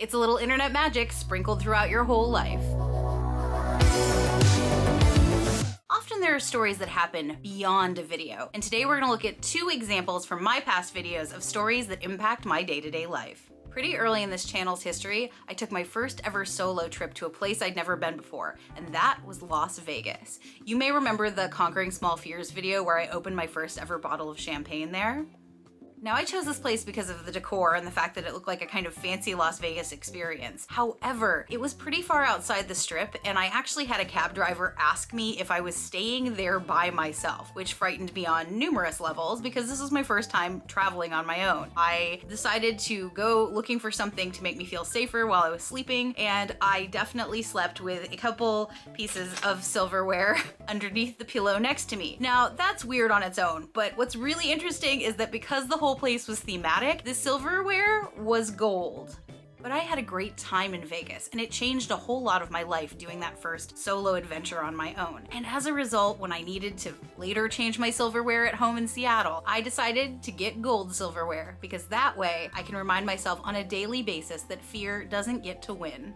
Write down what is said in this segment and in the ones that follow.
It's a little internet magic sprinkled throughout your whole life. Often there are stories that happen beyond a video, and today we're gonna look at 2 examples from my past videos of stories that impact my day-to-day life. Pretty early in this channel's history, I took my first ever solo trip to a place I'd never been before, and that was Las Vegas. You may remember the Conquering Small Fears video where I opened my first ever bottle of champagne there. Now, I chose this place because of the decor and the fact that it looked like a kind of fancy Las Vegas experience. However, it was pretty far outside the strip, and I actually had a cab driver ask me if I was staying there by myself, which frightened me on numerous levels because this was my first time traveling on my own. I decided to go looking for something to make me feel safer while I was sleeping, and I definitely slept with a couple pieces of silverware underneath the pillow next to me. Now, that's weird on its own, but what's really interesting is that because the whole place was thematic, the silverware was gold. But I had a great time in Vegas, and it changed a whole lot of my life doing that first solo adventure on my own. And as a result, when I needed to later change my silverware at home in Seattle, I decided to get gold silverware, because that way I can remind myself on a daily basis that fear doesn't get to win.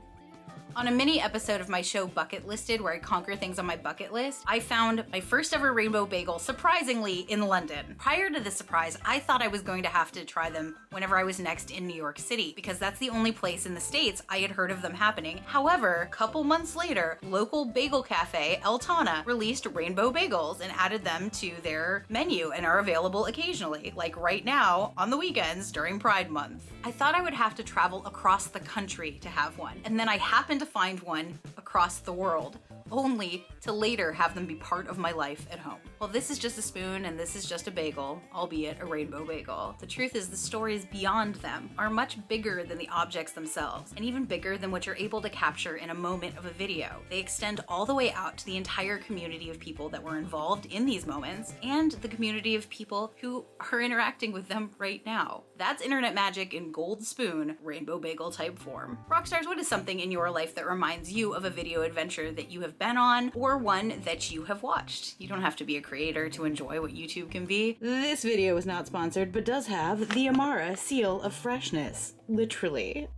On a mini episode of my show Bucketlisted, where I conquer things on my bucket list, I found my first ever rainbow bagel, surprisingly, in London. Prior to this surprise, I thought I was going to have to try them whenever I was next in New York City, because that's the only place in the States I had heard of them happening. However, a couple months later, local bagel cafe El Tana released rainbow bagels and added them to their menu and are available occasionally, like right now on the weekends during Pride Month. I thought I would have to travel across the country to have one, and then I happened to find one across the world, only to later have them be part of my life at home. Well, this is just a spoon and this is just a bagel, albeit a rainbow bagel. The truth is the stories beyond them are much bigger than the objects themselves, and even bigger than what you're able to capture in a moment of a video. They extend all the way out to the entire community of people that were involved in these moments, and the community of people who are interacting with them right now. That's internet magic in gold spoon, rainbow bagel type form. Rockstars, what is something in your life that reminds you of a video adventure that you have been on, or one that you have watched? You don't have to be a creator to enjoy what YouTube can be. This video is not sponsored, but does have the Amara seal of freshness. Literally.